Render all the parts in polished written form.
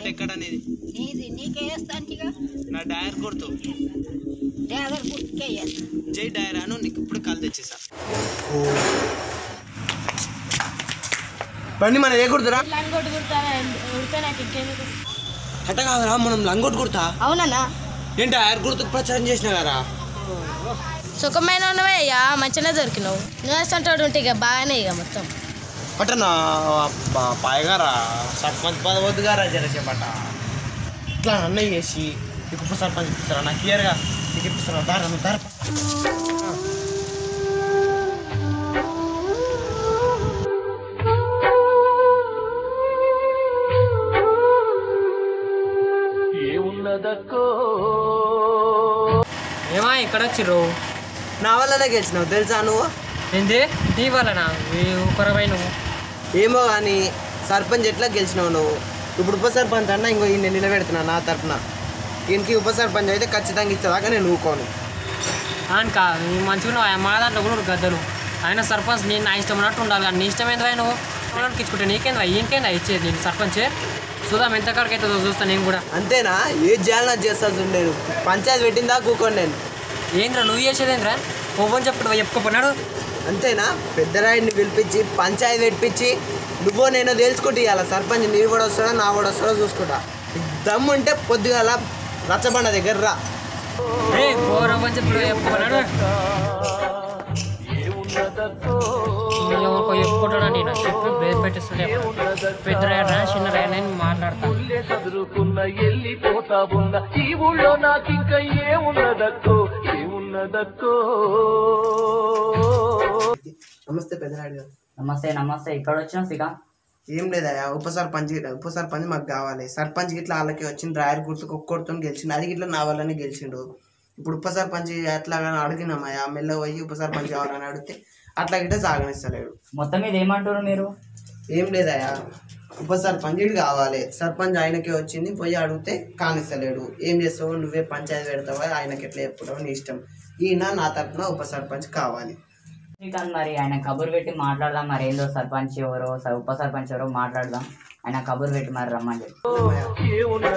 Vote ఎక్కడ అనేది నీకే వేస్తాంటిగా నా డైర్ గుర్తు డ్రైవర్ గుర్తుకే జై డైర్ అను నీకు ఇప్పుడు కాల్ తెచ్చేసా బండి మన ఏ గుర్తురా లంగోటి గుర్తా నాకు ఇంకేందుకు అట్ట కాదురా మనం లంగోట్ గుర్తా అవునన్నా ఏంటి డైర్ గుర్తుకు ప్రచారం చేసినా కదా సుఖమైన ఉన్నవే అయ్యా మంచిగా దొరికినావు నువ్వు వేస్తుంటాడు ఉంటే ఇక బాగానే ఇక మొత్తం పట్టనా పాయగారా సర్పంచ్ పదవద్దు గారా జరసేపట ఇట్లా అన్నయ్య చేసి నీకు ఉప సర్పంచ్ ఇప్పిస్తారా నాకు క్లియర్గా నీకు ఇప్పిస్తారా దార ఏమా ఇక్కడ వచ్చిర్రు నా వల్లనే గెలిచినావు తెలుసా నువ్వు ఏంది నీ వల్లనా కొరవై నువ్వు ఏమో కానీ సర్పంచ్ ఎట్లా గెలిచినావు నువ్వు ఇప్పుడు ఉప సర్పంచ్ అన్న ఇంకో నేను నిలబెడుతున్నా నా తరఫున ఈయనకి ఉప సర్పంచ్ అయితే ఖచ్చితంగా ఇచ్చేదాకా నేను ఊకోను అనకా మంచిగా మా దాంట్లో కూడా గద్దలు ఆయన సర్పంచ్ నేను నా ఇష్టం ఉన్నట్టు ఉండాలి కానీ నీ ఇష్టం ఏందా నువ్వు ఇచ్చుకుంటే నీకేందా ఇంకేందా ఇచ్చేది నేను సర్పంచే చూద్దాం ఎంత కాడికి అవుతుందో చూస్తాను నేను కూడా అంతేనా ఏది చేయాలన్నా చేస్తా నేను పంచాయతీ పెట్టిందా కూకోండి నేను ఏంద్రా నువ్వు చేసేదేంద్రా ఓపెన్ చెప్పుకోపోయినాడు అంతేనా పెద్దరాయుడిని పిలిపించి పంచాయతీ పెట్టించి నువ్వో నేను తెలుసుకుంటే ఇవాళ సర్పంచ్ నీ కూడా వస్తాడో నా కూడా వస్తాడో చూసుకుంటా దమ్ము ఉంటే పొద్దుగాల రచ్చబండ దగ్గర రా ఓపెన్ చెప్పుకోపోయినాడు చెప్పుకుంటాడా నేను చెప్పి బేస్ పెట్టిస్తుండే పెద్ద చిన్న నేను మాట్లాడతాను నమస్తే పెద్దరాయుడు గారు నమస్తే నమస్తే ఇక్కడ వచ్చినా సిగా ఏం లేదా ఉప సర్పంచ్ మాకు కావాలి సర్పంచ్ గిట్లా వాళ్ళకి వచ్చిన డ్రాయర్ గుర్తుకు ఒక్కొక్కరితో గెలిచిండు అది గిట్లా నా వల్లనే గెలిచిండు ఇప్పుడు ఉప సర్పంచ్ అట్లాగా అడిగినామయ్యా మెల్ల పోయి ఉప సర్పంచ్ కావాలని అడిగితే అట్లా గిట్ట సాగనిస్తలేడు మొత్తం మీద ఏమంటారు మీరు ఏం లేదయ్యా ఉప సర్పంచ్ కావాలి సర్పంచ్ ఆయనకే వచ్చింది పోయి అడిగితే కానిస్తలేడు ఏం చేస్తావు నువ్వే పంచాయతీ పెడతావా ఆయనకి ఎట్లా చెప్పుతావు నీ ఇష్టం ఈయన నా తరఫున ఉప సర్పంచ్ కావాలి శ్రీకాంత్ మరి ఆయన కబురు పెట్టి మాట్లాడదాం మరి ఏందో సర్పంచ్ ఎవరో ఉప సర్పంచ్ ఎవరో మాట్లాడదాం ఆయన కబురు పెట్టి మరి రమ్మని చెప్పి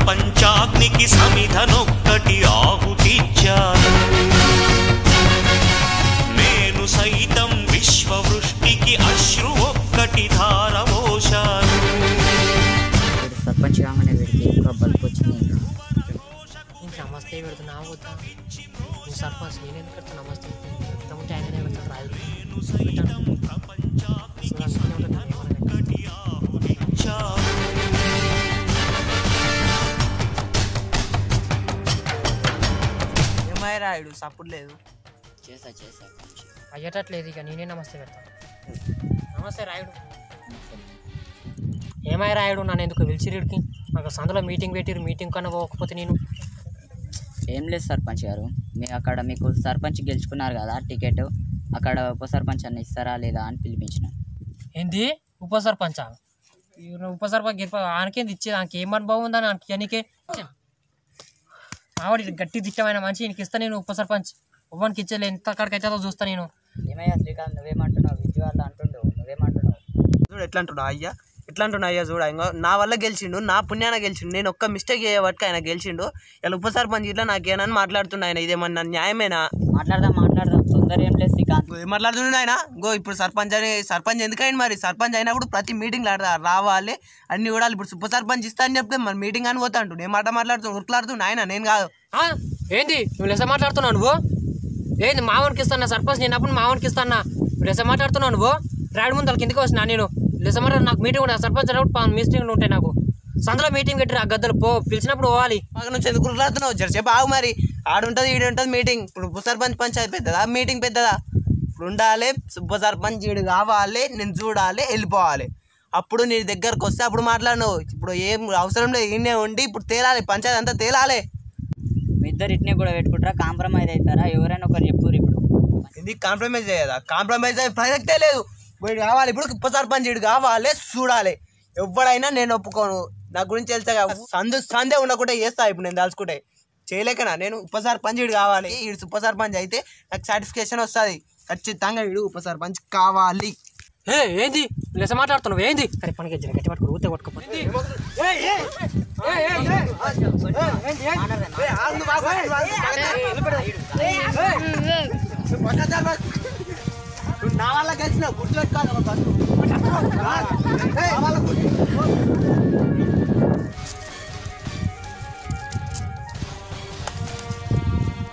పంచాగ్నికి సమిధనొక్కటి ఆహుతిచ్చాను నేను సైతం విశ్వవృష్టికి అశ్రు ఒక్కటి ధారవోశాను సర్పంచ్ కాగానే పెడితే ఇంకా బల్బ్ వచ్చింది ఇంకా నమస్తే పెడుతున్నా వద్దా నువ్వు సర్పంచ్ నేను ఎందుకు పెడతా నమస్తే పెడతామంటే ఆయననే పెడతాను రాదు రాయుడు సపోర్ట్ లేదు చేసా అయ్యేటట్లేదు ఇక నేనే నమస్తే పెడతాను నమస్తే రాయుడు ఏమై రాయుడు నన్ను ఎందుకు పిలిచిరుడికి నాకు సందులో మీటింగ్ పెట్టిరు మీటింగ్ కన్నా పోకపోతే నేను ఏం లేదు సర్పంచ్ గారు మీరు అక్కడ మీకు సర్పంచ్ గెలుచుకున్నారు కదా టికెట్ అక్కడ ఉప సర్పంచ్ అన్న ఇస్తారా లేదా అని పిలిపించిన ఏంది ఉప సర్పంచా ఉప సర్పంచ్ ఆనకేంది ఇచ్చేది ఆమెకి ఏం అనుభవం ఉందని ఆనకే ఆవిడ గట్టి దిట్టమైన మంచి ఈయనకి ఇస్తా నేను ఉప సర్పంచ్ ఉవ్వనికి ఇచ్చేది ఎంత అక్కడికి అవుతుందో చూస్తా నేను ఏమయ్యా శ్రీకాంత్ నువ్వేమంటున్నావు విజయవాడ అంటుండవు నువ్వేమంటున్నావు చూడు ఎట్లా అంటున్నావు అయ్యా చూడ ఇంకా నా వల్ల గెలిచిండు నా పుణ్యాన గెలిచిండు నేను ఒక్క మిస్టేక్ చేయబట్టి ఆయన గెలిచిండు ఇలా ఉప సర్పంచ్ ఇట్లా నాకేనని మాట్లాడుతున్నా ఆయన ఇదేమన్నా న్యాయమేనా మాట్లాడదాం తొందర ఏం లేదు శ్రీకాంత్. ఏం మాట్లాడుతున్నాడు ఆయన? గో ఇప్పుడు సర్పంచ్ ఎందుకైంది మరి? సర్పంచ్ అయినప్పుడు ప్రతి మీటింగ్ రావాలి అన్ని కూడా. ఇప్పుడు ఉప సర్పంచ్ ఇస్తా అని చెప్తే మరి మీటింగ్ అని పోతా అంటు. నేను మాట్లాడుతున్నాను ఉరుకులాడుతున్నా ఆయన, నేను కాదు. ఏంది నువ్వు లెస మాట్లాడుతున్నావు నువ్వు? ఏంది మావానికి ఇస్తానా సర్పంచ్? నేను అప్పుడు మావానికి ఇస్తానా? లెస మాట్లాడుతున్నావు నువ్వు? రాడు ముందు కిందకి వచ్చినా నేను లెస మాట్లాడు. నాకు మీటింగ్ కూడా సర్పంచ్ అయినప్పుడు మీటింగ్లు ఉంటాయి నాకు. సందులో మీటింగ్ పెట్టి ఆ గద్దలు పిలిచినప్పుడు పోవాలి. మాకు నుంచి ఎందుకు ఉరుకులాడుతున్నావు? జరసేపు ఆగు మరి. ఆడుంటుంది ఈడుంటుంది మీటింగ్. ఇప్పుడు ఉప సర్పంచ్ పంచాయతీ పెద్దదా మీటింగ్ పెద్దదా? ఇప్పుడు ఉండాలి ఉప సర్పంచ్ ఈడు కావాలి, నేను చూడాలి, వెళ్ళిపోవాలి. అప్పుడు నీ దగ్గరకు వస్తే అప్పుడు మాట్లాడినావు. ఇప్పుడు ఏం అవసరం లేదు, ఈయనే ఉండి ఇప్పుడు తేలాలి, పంచాయతీ అంతా తేలాలి. మీ ఇద్దరు ఇట్నే కూడా పెట్టుకుంటారా? కాంప్రమైజ్ అవుతారా? ఎవరైనా ఒకరు చెప్పురు. ఇప్పుడు ఇది కాంప్రమైజ్ అయ్యేదా? కాంప్రమైజ్ అయ్యే ప్రసక్తే లేదు. వీడు కావాలి, ఇప్పుడు ఉప సర్పంచ్ ఈడు కావాలి, చూడాలి. ఎవడైనా నేను ఒప్పుకోను. నా గురించి వెళ్తా సందే ఉండకుండా చేస్తా. ఇప్పుడు నేను దాల్చుకుంటే చేయలేకనా? నేను ఉప సర్పంచ్ ఈడు కావాలి. ఈడు ఉప సర్పంచ్ అయితే నాకు సాటిస్ఫాక్షన్ వస్తుంది. ఖచ్చితంగా వీడు ఉప సర్పంచ్ కావాలి. ఏంది లెస మాట్లాడుతున్నావు? ఏంది? అరే పనికి గట్టి పట్టుకో, ఊతే పట్టుకోపోయి నా వల్ల కలిసిన గుర్తుపెట్టుకోవాలి.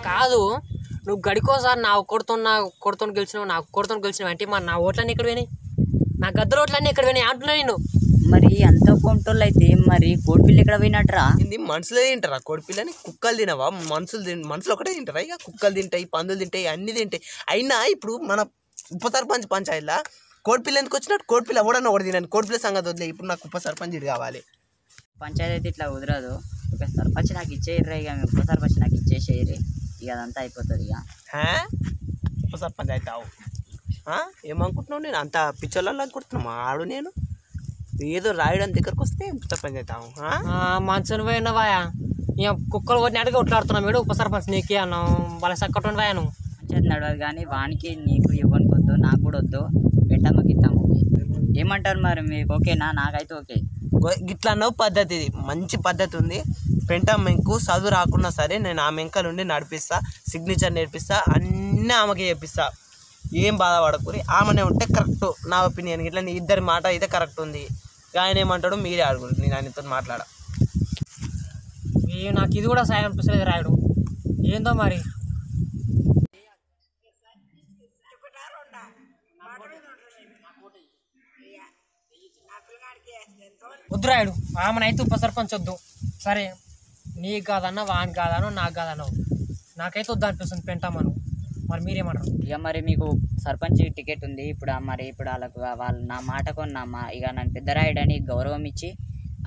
కాదు నువ్వు గడికోసారి నా కొడుతో గెలిచినావు, నా కొడుతో గెలిచినావు అంటే మరి నా ఓట్లన్నీ ఇక్కడ పోయినాయి, నా గద్దరు ఓట్లన్నీ ఇక్కడ పోయినాయి అంటున్నా నేను. మరి అంత కొంటోళ్ళు అయితే మరి కోడిపిల్ల ఎక్కడ పోయినట్రా? ఇది మనుషులే తింటారా కోడిపిల్లని? కుక్కలు తినవా? మనుషులు ఒకటే తింటారా? ఇక కుక్కలు తింటాయి, పందులు తింటాయి, అన్నీ తింటాయి. అయినా ఇప్పుడు మన ఉప సర్పంచ్ పంచాయతీలా కోడిపిల్ల ఎందుకు వచ్చినట్టు? కోడిపిల్ల ఎవడన్నా ఒకటి తినండి, కోడిపిల్ల సంగతి వదిలే. ఇప్పుడు నాకు ఉప సర్పంచ్ ఇది కావాలి. పంచాయతీ అయితే ఇట్లా కుదరదు. ఒక సర్పంచ్ నాకు ఇచ్చేయర్రా, ఇక మీ ఉప సర్పంచ్ నాకు ఇచ్చేసేయరు, ఇక అదంతా అయిపోతుంది. ఇక ఉప సర్పంచ్ అవుతావు ఏమనుకుంటున్నావు? నేను అంత పిచ్చోళ్ళలో అనుకుంటున్నాను ఆడు. నేను ఏదో రాయడం దగ్గరకు వస్తే ఉప సర్పంచ్ అవుతావు. మంచిని పోయినవాయా? ఇక కుక్కలు కొట్టినట్టుగా కొట్లాడుతున్నావు మీరు ఉప సర్పంచ్ నీకే అన్నావు. వాళ్ళ సక్కటువంటి వాయా నువ్వు. పంచాయతీ నడవదు కానీ వానికి నీకు ఇవ్వనికి వద్దు, నాకు కూడా వద్దు. పెట్టమ్మకి ఇస్తాము. ఏమంటారు మరి? మీకు ఓకేనా? నాకైతే ఓకే. గిట్లా అన్నావు పద్ధతి, ఇది మంచి పద్ధతి ఉంది. పెంటమ్మకు చదువు రాకున్నా సరే నేను ఆమె వెంక నుండి నడిపిస్తా, సిగ్నేచర్ నేర్పిస్తా, అన్నీ ఆమెకి చెప్పిస్తా. ఏం బాధపడకూరి, ఆమెనే ఉంటే కరెక్ట్. నా ఒపీనియన్ ఇట్లా నీ ఇద్దరి మాట అయితే కరెక్ట్ ఉంది. ఆయన ఏమంటాడు మీరే అడుగురు, నేను ఆయనతో మాట్లాడా. నాకు ఇది కూడా సాయం అనిపిస్తుంది రాయుడు. ఏందో మరి వద్దు రాయుడు, ఆమెనైతే ఉప సర్పంచ్ వద్దు. సరే నీకు కాదన్నా, వానికి కాదనో, నాకు కాదనో, నాకైతే వద్దు అనిపిస్తుంది పెంటామను. మరి మీరేమంటారు? ఇక మరి మీకు సర్పంచ్ టికెట్ ఉంది ఇప్పుడు. మరి ఇప్పుడు వాళ్ళు నా మాటకు ఇక నన్ను పెద్ద రాయుడని గౌరవం ఇచ్చి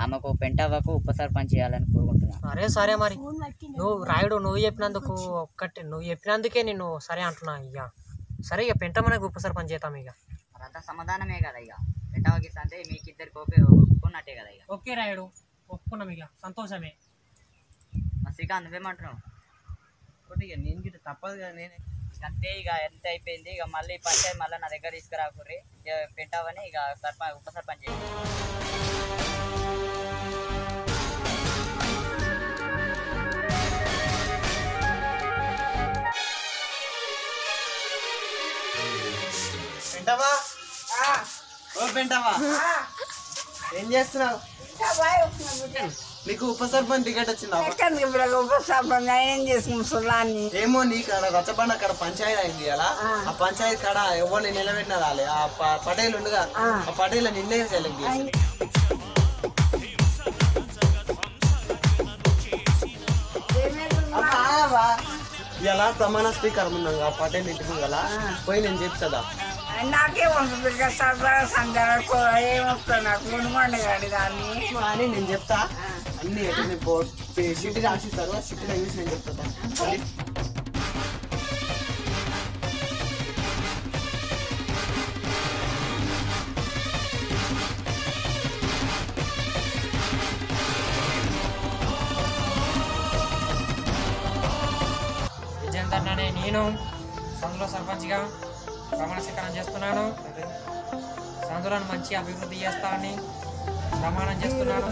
ఆమెకు పెంటవ్వకు ఉప సర్పంచ్ చేయాలని కోరుకుంటున్నాను. సరే మరి నువ్వు రాయుడు నువ్వు చెప్పినందుకు నువ్వు చెప్పినందుకే నేను సరే అంటున్నా. ఇక సరే ఇక పెంటమ్మనకు ఉప సర్పంచ్ చేద్దాం. ఇక అదంతా సమాధానమే కదా. ఇక పెంటవ్వకి అంటే మీకు ఇద్దరికి ఒప్పుకున్నట్టే కదా. ఇక ఓకే రాయుడు, ఒప్పుకున్నాం. ఇక సంతోషమే. శ్రీకాంత్ నువ్వేమంటున్నావు? ఇక నేను గిట్ట తప్పదు కదా. నేనే అంతే, ఇక ఎంత అయిపోయింది. ఇక మళ్ళీ పంచాయతీ మళ్ళీ నా దగ్గర తీసుకురాకుర్రి. ఇక పెట్టావని ఇక ఉప సర్పంచ్ పెంటవా, ఓ పెంటవా, ఏం చేస్తున్నావు? నీకు ఉప సర్పంచ్ టికెట్ వచ్చిందా? ఉప సర్పంచ్ ఏం చేసుకుంటున్నాను? ఏమో నీకు అక్కడ రచ్చబండ అక్కడ పంచాయతీ అయింది కదా. ఆ పంచాయతీ కాడ ఎవరిని నిలబెట్టినా రాలే. ఆ పటేల్ ఉండగా ఆ పటేల్ నిన్నే సెలెక్ట్ చేసి ఇలా ప్రమాణ స్వీకారం ఉన్నాం ఆ పటేల్ ఇంటికి కదా పోయి నేను చెప్తా. నాకే ఉంటుంది ఏమొస్తా నాకు గుణమండి కాదు దాన్ని అని నేను చెప్తా. అన్ని షిట్టి రాసిస్తారు, ఆ షిట్టి చూసి నేను చెప్తా. విజయంతోనే నేను సందులో సర్పంచ్గా ప్రమాణ స్వీకారం చేస్తున్నాను. సందులను మంచి అభివృద్ధి చేస్తానని ప్రమాణం చేస్తున్నాను.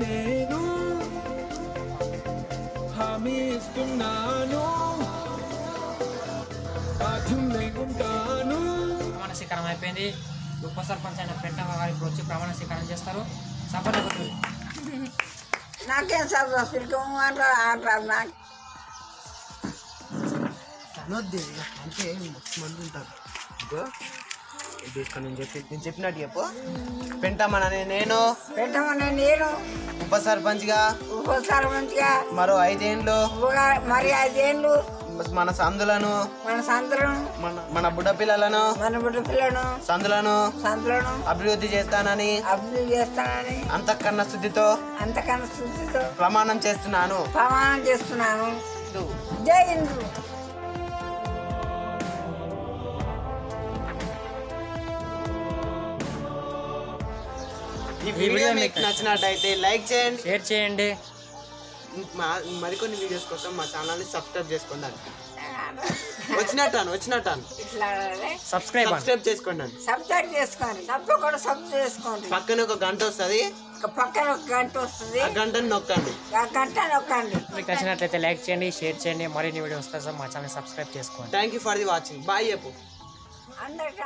నేను హామీ ఇస్తున్నాను. ప్రమాణ స్వీకారం అయిపోయింది. ఉప సర్పంచ్ అయిన పెంటమ్మ గారు ఇప్పుడు వచ్చి ప్రమాణ స్వీకారం చేస్తారు. సభలో నాకేం చదువు పిలికము అంటారు నాకు అనొద్దు అంటే మస్తు మంది ఉంటారు. తీసుకొని నేను చెప్పినట్టు చెప్పు. పెంటమ్మనని నేను పెట్టమని నేను ఉప సర్పంచ్గా ఉప సర్పంచ్గా మరో 5 ఏళ్ళు మరి 5 ఏళ్ళు మన సందులను మన సంతలను మన బుడ్డ పిల్లలను మన బుడ్డ పిల్లను సందులను సంతలను అభివృద్ధి చేస్తానని అభివృద్ధి చేస్తానని అంతఃకరణ శుద్ధితో అంతకన్నా శుద్ధితో ప్రమాణం చేస్తున్నాను. ప్రమాణం చేస్తున్నాను. జై హిందూ. ఈ వీడియో మీకు నచ్చినట్టయితే లైక్ చేయండి, షేర్ చేయండి. మరికొన్ని వీడియోస్ కోసం మా ఛానల్ని సబ్స్క్రైబ్ చేసుకోండి. వచ్చినట్టాను ఇట్లా సబ్స్క్రైబ్ చేసుకోండి. సబ్స్క్రైబ్ చేసుకోండి. తప్పకుండా సబ్స్క్రైబ్ చేసుకోండి. పక్కన ఒక గంట వస్తుంది, పక్కన ఒక గంట వస్తుంది. ఆ గంటని నొక్కండి. ఆ గంట నొక్కండి. మీకు నచ్చినట్లయితే లైక్ చేయండి, షేర్ చేయండి. మరిన్ని వీడియోస్ కోసం మా ఛానల్ సబ్స్క్రైబ్ చేసుకోండి. Thank you for the watching. Bye చెప్పు. అందరికీ